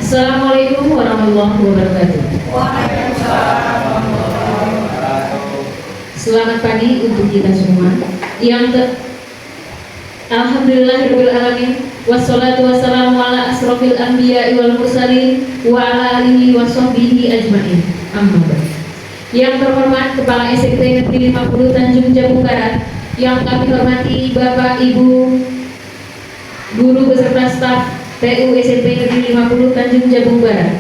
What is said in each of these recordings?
Assalamualaikum warahmatullahi wabarakatuh. Selamat pagi untuk kita semua. Alhamdulillahirabbil alamin wassalatu wassalamu ala asrofil anbiya'i wal mursalin wa ala alihi washabbihi ajmain. Amma ba'd. Yang terhormat Kepala SMP Negeri 50 Tanjung Jabung Barat, yang kami hormati Bapak Ibu guru beserta staf TU SMP Negeri 50 Tanjung Jabung Barat.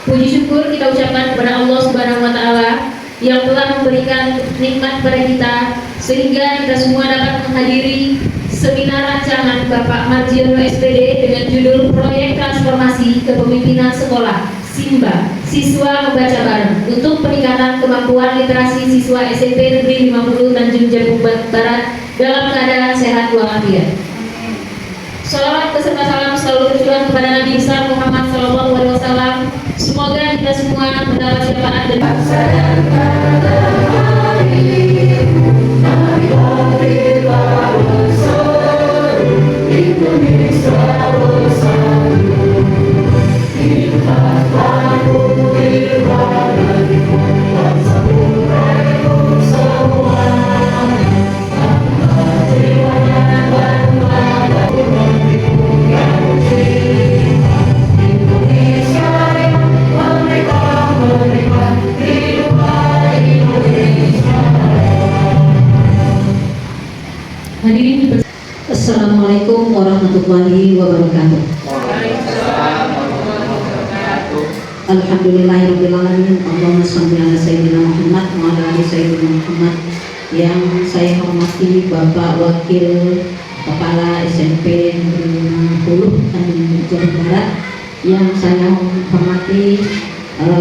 Puji syukur kita ucapkan kepada Allah Subhanahu wa taala yang telah memberikan nikmat kepada kita sehingga kita semua dapat menghadiri seminar rancangan Bapak Marjiono SPD dengan judul Proyek Transformasi Kepemimpinan Sekolah SIMBA, Siswa Membaca Bareng, untuk peningkatan kemampuan literasi siswa SMP Negeri 50 Tanjung Jabung Barat dalam keadaan sehat walafiat. Shalawat beserta salam selalu tercurah kepada Nabi besar Muhammad SAW. Semoga kita semua mendapat syafaat dan hadirin. Assalamualaikum warahmatullahi wabarakatuh. Alhamdulillahirabbil alamin. Allahumma shalli ala sayyidina Muhammad wa ala ali sayyidina Muhammad. Yang saya hormati Bapak Wakil Kepala SMP Negeri 50 Tanjung Jabung Barat, yang saya hormati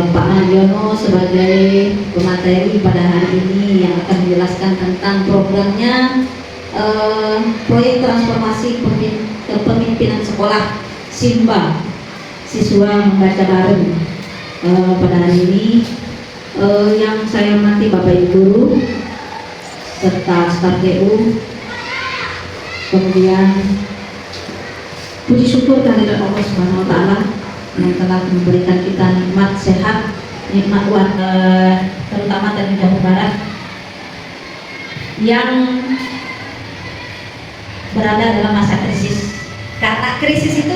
Pak Marjiono sebagai pemateri pada hari ini yang akan menjelaskan tentang programnya proyek transformasi kepemimpinan sekolah SIMBA, Siswa Membaca Bareng. Pada hari ini yang saya hormati Bapak Ibu guru serta staf TU, kemudian puji syukur kehadirat Allah Subhanahu wa taala yang telah memberikan kita nikmat sehat, nikmat terutama dari Jawa Barat yang berada dalam masa krisis. Karena krisis itu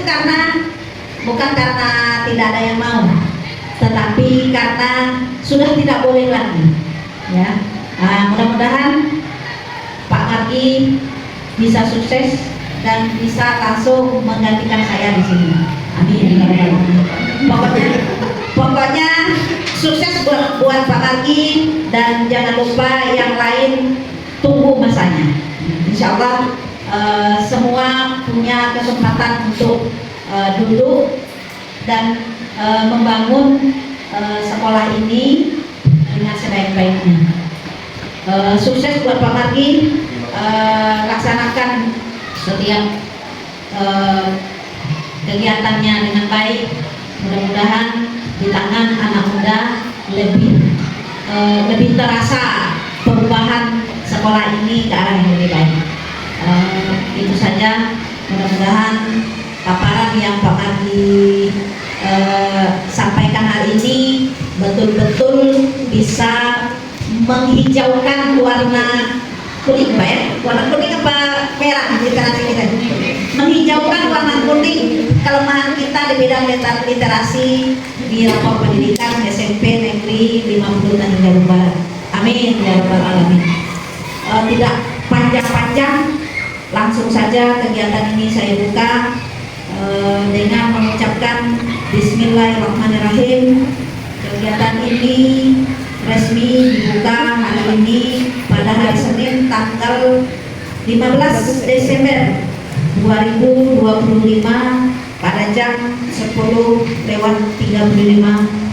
bukan karena tidak ada yang mau, tetapi karena sudah tidak boleh lagi. Ya, mudah-mudahan Pak Margi bisa sukses dan bisa langsung menggantikan saya di sini. Amin. Pokoknya sukses buat Pak Margi, dan jangan lupa yang lain tunggu masanya. Insya Allah semua punya kesempatan untuk duduk dan membangun sekolah ini dengan sebaik-baiknya. Sukses buat Pak Margi, laksanakan setiap kegiatannya dengan baik. Mudah-mudahan di tangan anak muda lebih terasa perubahan sekolah ini ke arah yang lebih baik. Itu saja, mudah-mudahan paparan yang Pak Margi sampaikan hari ini betul-betul bisa menghijaukan warna kuning, Pak ya? Warna kuning apa merah literasi kita? Menghijaukan warna kuning kelemahan kita di bidang literasi di rapor pendidikan SMP Negeri 50 Tanjung Jabung Barat. Amin ya rabbal alamin. Tidak panjang-panjang, langsung saja kegiatan ini saya buka dengan mengucapkan Bismillahirrahmanirrahim. Kegiatan ini resmi dibuka hari ini pada hari Senin tanggal 15 Desember 2025 pada jam 10:35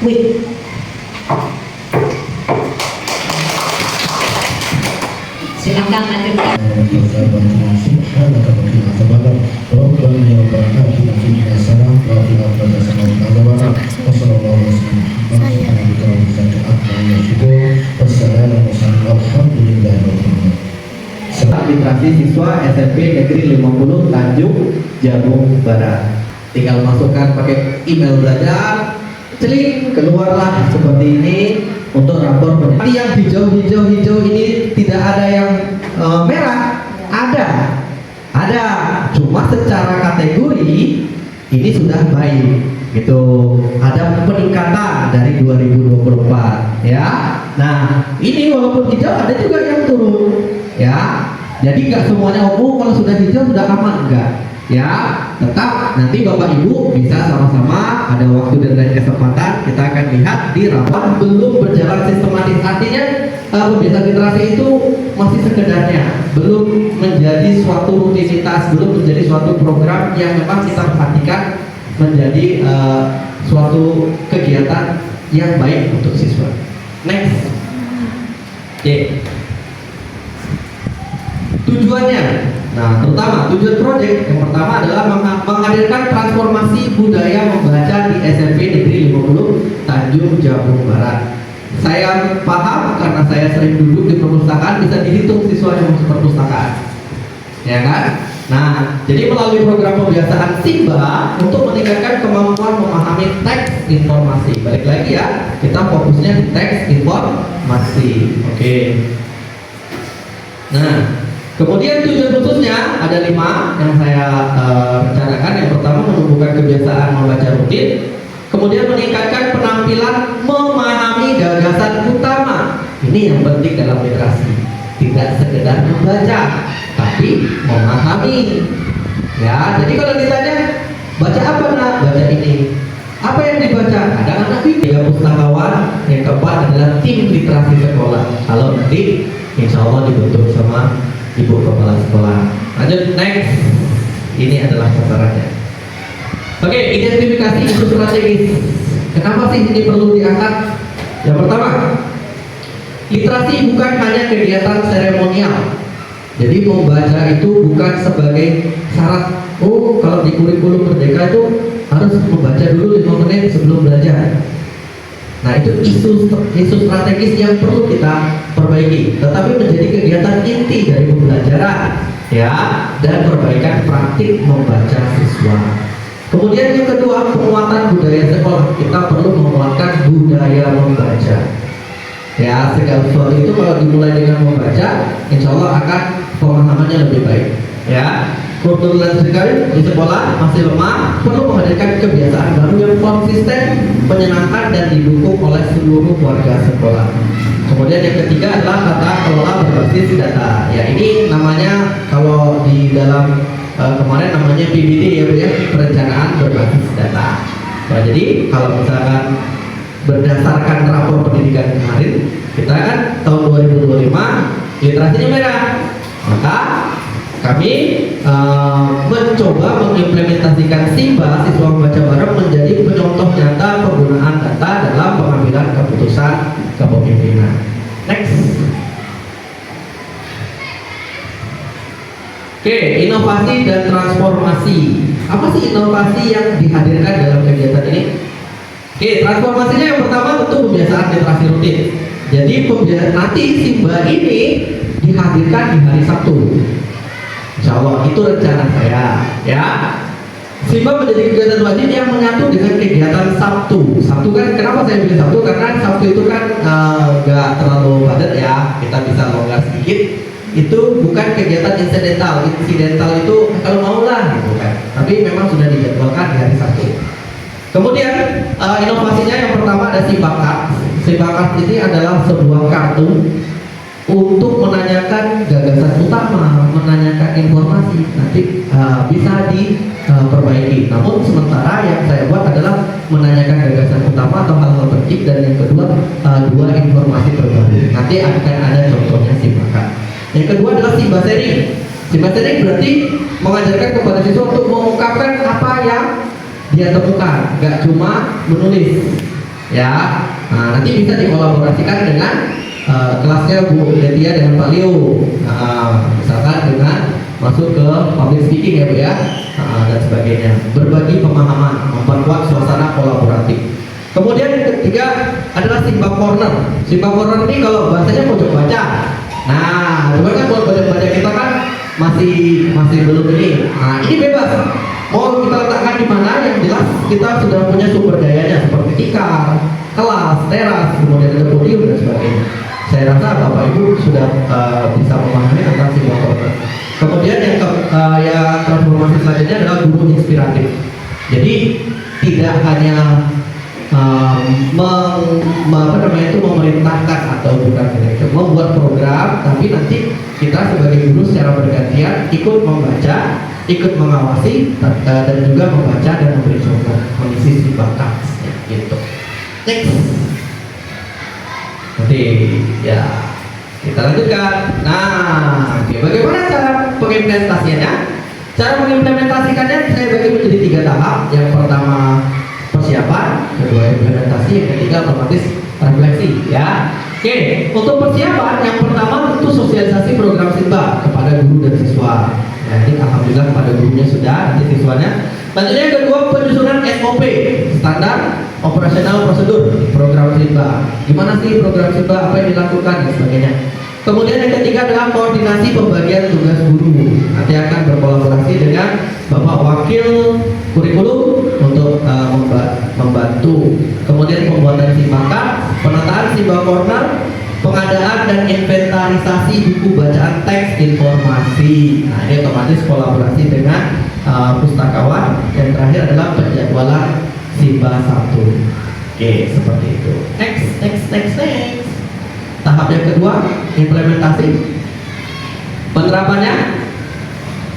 WIB. Silakan lanjutkan. Literasi siswa SMP Negeri 50 Tanjung Jabung Barat. tinggal masukkan pakai email belajar, celing keluarlah seperti ini untuk rapor penilaian. Tapi yang hijau ini tidak ada yang merah, ada, cuma secara kategori ini sudah baik, gitu. Ada peningkatan dari 2024, ya. Nah, ini walaupun hijau ada juga yang turun, ya. Jadi nggak semuanya kalau sudah hijau sudah aman, enggak. Ya, tetap nanti Bapak Ibu bisa sama-sama ada waktu dan lain kesempatan kita akan lihat di rapat belum berjalan sistematis. Artinya pembiasaan literasi itu masih sekedarnya, belum menjadi suatu rutinitas, belum menjadi suatu program yang memang kita perhatikan menjadi suatu kegiatan yang baik untuk siswa. Next. Oke. Tujuannya, nah terutama tujuan proyek yang pertama adalah menghadirkan transformasi budaya membaca di SMP Negeri 50 Tanjung Jabung Barat. Saya paham karena saya sering duduk di perpustakaan, bisa dihitung siswa yang masuk perpustakaan, ya kan? Nah, jadi melalui program pembiasaan SIMBA untuk meningkatkan kemampuan memahami teks informasi. Balik lagi ya, kita fokusnya di teks informasi. Oke. Nah, kemudian tujuan khususnya ada 5 yang saya rencanakan. Yang pertama menumbuhkan kebiasaan membaca rutin, kemudian meningkatkan penampilan memahami gagasan utama. Ini yang penting dalam literasi, tidak sekedar membaca, tapi memahami. Ya, jadi kalau ditanya baca apa nak? Baca ini. Apa yang dibaca? Ada anak ini. 3 pustakawan. Yang keempat adalah tim literasi sekolah. Kalau nanti insya Allah dibentuk sama Ibu Kepala Sekolah. Lanjut, next. Ini adalah sasarannya. Oke, identifikasi isu strategis. Kenapa sih ini perlu diangkat? Yang pertama, literasi bukan hanya kegiatan seremonial. Jadi membaca itu bukan sebagai syarat. Oh, kalau di kurikulum Merdeka itu harus membaca dulu 5 menit sebelum belajar. Nah, itu isu strategis yang perlu kita perbaiki, tetapi menjadi kegiatan inti dari pembelajaran, ya, dan perbaikan praktik membaca siswa. Kemudian yang kedua, penguatan budaya sekolah. Kita perlu menguatkan budaya membaca. Ya, segala sesuatu itu kalau dimulai dengan membaca, insya Allah akan pemahamannya lebih baik. Ya, kultural sekali di sekolah masih lemah, perlu menghadirkan kebiasaan baru yang konsisten, menyenangkan dan didukung oleh seluruh warga sekolah. Kemudian yang ketiga adalah tata kelola berbasis data. Ya, ini namanya kalau di dalam kemarin namanya PBD ya Bu ya, perencanaan berbasis data. Nah, jadi kalau misalkan berdasarkan rapor pendidikan kemarin, kita kan tahun 2025 literasinya merah, maka kami mencoba mengimplementasikan SIMBA siswa membaca bareng menjadi pencontoh nyata penggunaan data dalam pengambilan keputusan kepemimpinan. Next. Oke, inovasi dan transformasi. Apa sih inovasi yang dihadirkan dalam kegiatan ini? Oke, transformasinya yang pertama tentu pembiasaan literasi rutin. Jadi nanti SIMBA ini dihadirkan di hari Sabtu. Insya Allah itu rencana saya, ya. SIMBA menjadi kegiatan wajib yang menyatu dengan kegiatan Sabtu. Sabtu kan, kenapa saya pilih Sabtu? Karena Sabtu itu kan nggak terlalu padat ya, kita bisa longgar sedikit. Itu bukan kegiatan insidental itu kalau mau lah gitu kan. Tapi memang sudah dijadwalkan di hari Sabtu. Kemudian inovasinya yang pertama ada SIMBAKART. SIMBAKART ini adalah sebuah kartu untuk menanyakan gagasan utama, menanyakan informasi, nanti bisa diperbaiki. Namun sementara yang saya buat adalah menanyakan gagasan utama atau hal-hal penting, dan yang kedua 2 informasi terbaru. Nanti akan ada contohnya SIMBAKART. Yang kedua adalah SIMBA sharing. SIMBA sharing berarti mengajarkan kepada siswa untuk mengungkapkan apa yang dia temukan, nggak cuma menulis, ya. Nah, nanti bisa dikolaborasikan dengan kelasnya Bu Detia dengan Pak Leo, misalkan dengan masuk ke public speaking ya Bu ya, dan sebagainya. Berbagi pemahaman, memperkuat suasana kolaboratif. Kemudian yang ketiga adalah SIMBA Corner. SIMBA Corner ini kalau bahasanya pojok baca. Nah, cuma kan kalau pojok baca kita kan masih belum ini. Nah, ini bebas. Mau kita letakkan di di mana yang jelas kita sudah punya sumber dayanya seperti tikar, kelas, teras, kemudian ada podium dan sebagainya. Saya rasa Bapak Ibu sudah bisa memahami tentang simbol corner. Kemudian yang transformasi selanjutnya adalah guru inspiratif. Jadi tidak hanya memerintahkan atau bukan itu membuat program, tapi nanti kita sebagai guru secara bergantian ikut membaca, ikut mengawasi dan juga membaca dan memberi contoh mengisi si bakat gitu. Next. Oke, ya kita lanjutkan. Nah, oke, bagaimana cara pengimplementasiannya? Cara mengimplementasikannya saya bagi menjadi 3 tahap. Yang pertama persiapan, kedua implementasi, yang ketiga otomatis refleksi. Ya, oke. Untuk persiapan, yang pertama tentu sosialisasi program SIMBA kepada guru dan siswa. Ya, ini alhamdulillah kepada gurunya sudah, nanti siswanya. Selanjutnya yang kedua penyusunan SOP, standar operasional prosedur program SIMBA. Gimana sih program SIMBA, apa yang dilakukan dan sebagainya. Kemudian yang ketiga adalah koordinasi pembagian tugas guru. Nanti akan berkolaborasi dengan Bapak Wakil Kurikulum untuk membantu. Kemudian pembuatan SIMBAKAT, penataan SIMBA Corner, pengadaan dan inventarisasi buku bacaan teks informasi. Nah, ini otomatis kolaborasi dengan pustakawan. Yang terakhir adalah penjadwalan SIMBA 1. Oke, seperti itu. Next. Tahap yang kedua, implementasi. Penerapannya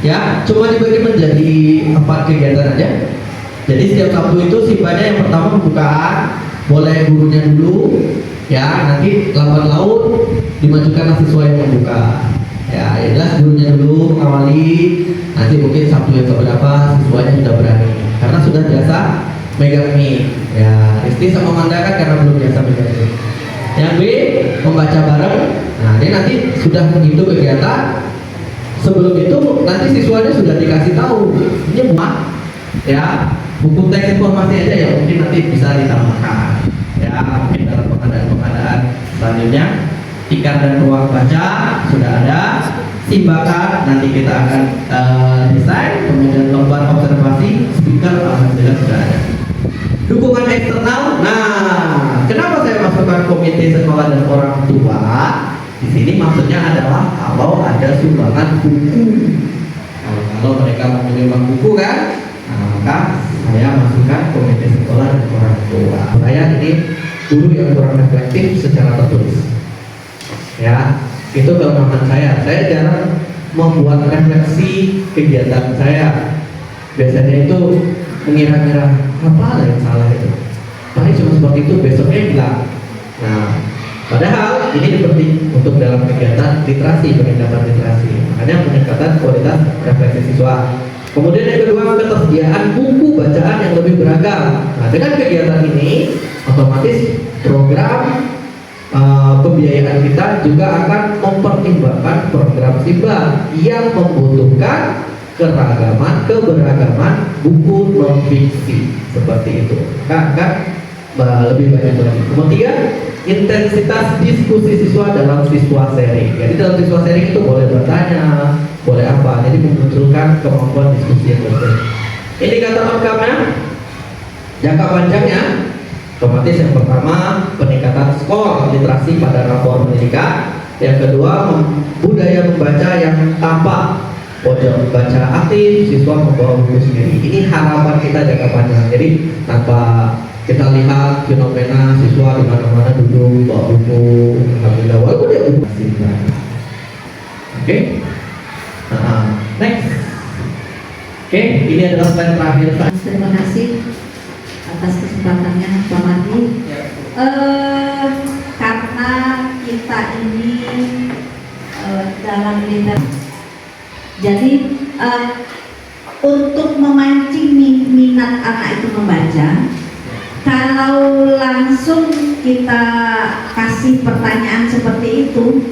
ya cuma dibagi menjadi 4 kegiatan aja. Jadi setiap Sabtu itu SIMBA-nya yang pertama pembukaan, boleh gurunya dulu ya, nanti lambat laun dimajukan siswa yang membuka. Ya, jelas gurunya dulu awali, nanti mungkin Sabtu yang keberapa siswanya sudah berani karena sudah biasa megang mic. Ya, Risti sama Manda kan karena belum biasa megang mic. Yang B, membaca bareng. Nah, ini nanti sudah menghitung kegiatan. Sebelum itu nanti siswanya sudah dikasih tahu ini ya, buku teks informasi aja ya, mungkin nanti bisa ditambahkan ya, mungkin dalam pengadaan selanjutnya. Tikar dan ruang baca sudah ada. SIMBAKAT nanti kita akan desain. Kemudian lembar observasi, speaker alhamdulillah sudah ada. Dukungan eksternal. Nah, kenapa saya masukkan komite sekolah dan orang tua? Di sini maksudnya adalah kalau ada sumbangan buku. Kalau mereka mau menyumbang buku kan, nah, maka saya masukkan komite sekolah dan orang tua. Saya ini guru yang kurang reflektif secara tertulis. Ya, itu kelemahan saya. Saya jarang membuat refleksi kegiatan saya. Biasanya itu mengira-ngira apa yang salah itu. Paling cuma seperti itu, besoknya hilang. Nah, padahal ini penting untuk dalam kegiatan literasi, peningkatan literasi. Makanya peningkatan kualitas refleksi siswa. Kemudian yang kedua, ketersediaan buku bacaan yang lebih beragam. Nah, dengan kegiatan ini otomatis program pembiayaan kita juga akan mempertimbangkan program SIMBA yang membutuhkan keberagaman buku non fiksi seperti itu. Kan lebih banyak lagi. Kemudian intensitas diskusi siswa dalam siswa sharing. Jadi dalam siswa sharing itu boleh bertanya, boleh apa. Jadi memunculkan kemampuan diskusi yang lebih. Indikator outcome-nya, jangka panjangnya, otomatis yang pertama peningkatan skor literasi pada rapor pendidikan. Yang kedua budaya membaca yang tampak. Pojok baca aktif, siswa membawa buku sendiri. Ini harapan kita jangka panjang. Jadi tanpa kita lihat fenomena siswa di mana-mana duduk bawa buku, alhamdulillah walaupun dia buku masih belajar. Oke, next. Oke, ini adalah slide terakhir. Terima kasih atas kesempatannya Pak Mardi. Karena kita ini dalam literasi. Jadi untuk memancing minat anak itu membaca, kalau langsung kita kasih pertanyaan seperti itu,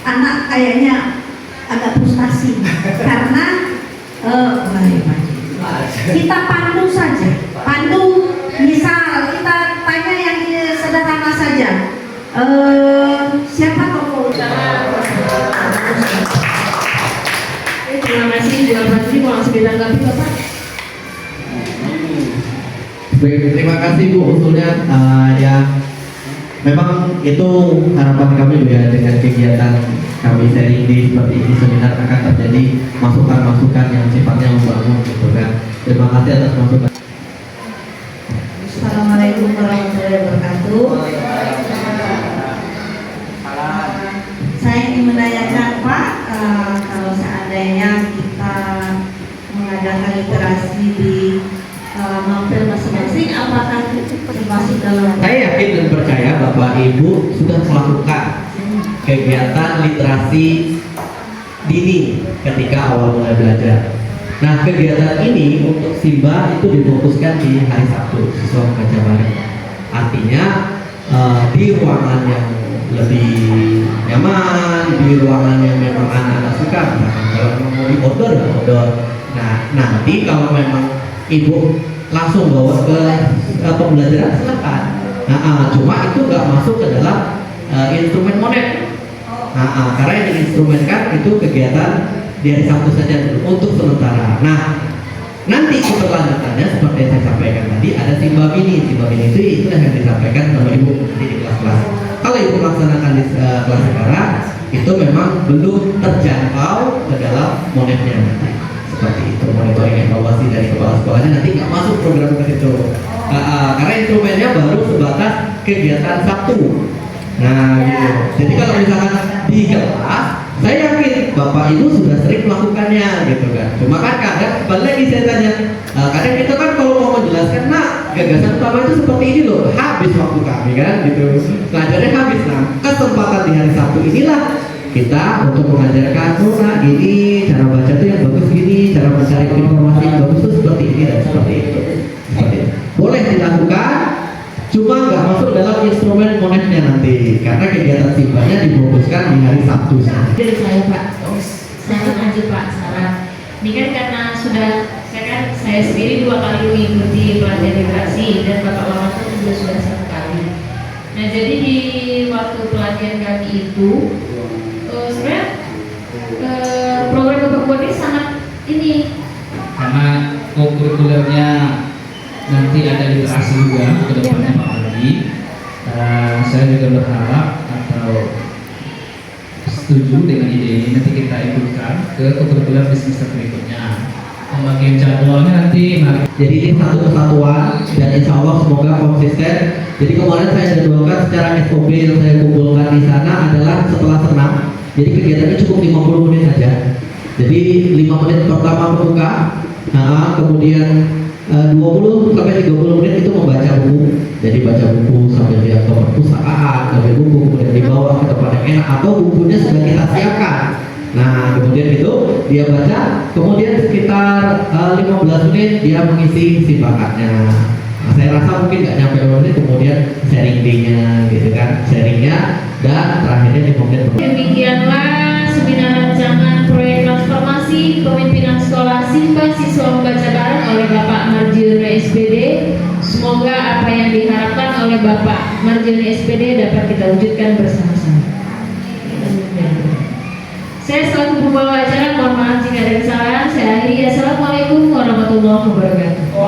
anak kayaknya agak frustasi karena kita pandu saja, misal kita tanya yang sederhana saja, siapa tokoh utama? Terima kasih Bu Alfasri, mau langsung ditanggapi Bapak. terima kasih Bu usulnya. Ya, memang itu harapan kami Bu ya, dengan kegiatan kami sharing di seperti ini seminar akan terjadi masukan-masukan yang sifatnya membangun gitu kan. Terima kasih atas masukan. Assalamualaikum warahmatullahi wabarakatuh. Saya ingin menanyakan Pak, kalau seandainya kita mengadakan literasi di novel masing-masing, apakah termasuk dalam? Saya yakin dan percaya Bapak Ibu sudah melakukan kegiatan literasi dini ketika awal mulai belajar. Nah, kegiatan ini untuk Simba itu difokuskan di hari Sabtu, siswa membaca bareng. Artinya di ruangan yang lebih nyaman, di ruangan yang memang anak-anak suka. Misalkan kalau mau di outdoor ya outdoor. Nah, nanti kalau memang ibu langsung bawa ke pembelajaran silakan. Cuma itu nggak masuk ke dalam instrumen monet. Karena yang diinstrumenkan itu kegiatan di hari Sabtu saja dulu untuk sementara. Nah, nanti keberlanjutannya seperti yang saya sampaikan tadi ada Simba Mini. Simba Mini itu yang disampaikan sama ibu nanti di kelas-kelas. Kalau ibu melaksanakan di kelas sekarang itu memang belum terjangkau ke dalam monetnya nanti. Seperti itu, monitoring evaluasi dari kepala sekolahnya nanti nggak masuk program ke situ. Karena instrumennya baru sebatas kegiatan Sabtu. Nah, gitu. Jadi kalau misalkan di kelas, saya yakin Bapak Ibu sudah sering melakukannya, gitu kan. Cuma kan kadang, balik lagi saya tanya, kadang kita kan kalau mau menjelaskan, nah gagasan utama itu seperti ini loh, habis waktu kami kan, gitu. Pelajarannya habis. Nah, kesempatan di hari Sabtu inilah kita untuk mengajarkan, nah gini, cara baca tuh yang bagus gini, cara mencari informasi yang bagus tuh seperti ini dan seperti itu. Seperti itu. Boleh dilakukan, cuma nggak masuk dalam instrumen monetnya nanti, karena kegiatan Simbanya difokuskan di hari Sabtu saja. Dari saya Pak, saya lanjut Pak saran. Ini kan karena saya sendiri 2 kali mengikuti pelatihan literasi dan Bapak Wawan juga sudah 1 kali. Nah jadi di waktu pelatihan kami itu sebenarnya program Bapak ini sangat ini karena kurikulernya nanti ada literasi juga ke depannya Pak Aldi. Saya juga berharap atau setuju dengan ide ini, nanti kita ikutkan ke kurikuler di semester berikutnya. Pembagian jadwalnya nanti jadi ini satu kesatuan dan insya Allah semoga konsisten. Jadi kemarin saya jadwalkan secara SOP yang saya kumpulkan di sana adalah setelah senam. Jadi kegiatannya cukup 50 menit saja. Jadi 5 menit pertama pembuka, kemudian 20 sampai 30 menit itu membaca buku. Jadi baca buku sambil lihat ke perpustakaan, ambil buku kemudian dibawa ke tempat yang enak atau bukunya sudah kita siapkan. Nah, kemudian itu dia baca, kemudian sekitar 15 menit dia mengisi isi bakatnya. Nah, saya rasa mungkin nggak nyampe 15 menit, kemudian sharing day-nya gitu kan, sharingnya, dan terakhirnya di menit. Demikianlah seminar rancangan proyek transformasi kepemimpinan sekolah Simba Siswa Membaca Bareng oleh Bapak Marjono SPD. Semoga apa yang diharapkan oleh Bapak Marjono SPD dapat kita wujudkan bersama-sama. Saya selaku pembawa acara, mohon maaf jika ada kesalahan. Saya akhiri. Assalamualaikum warahmatullahi wabarakatuh.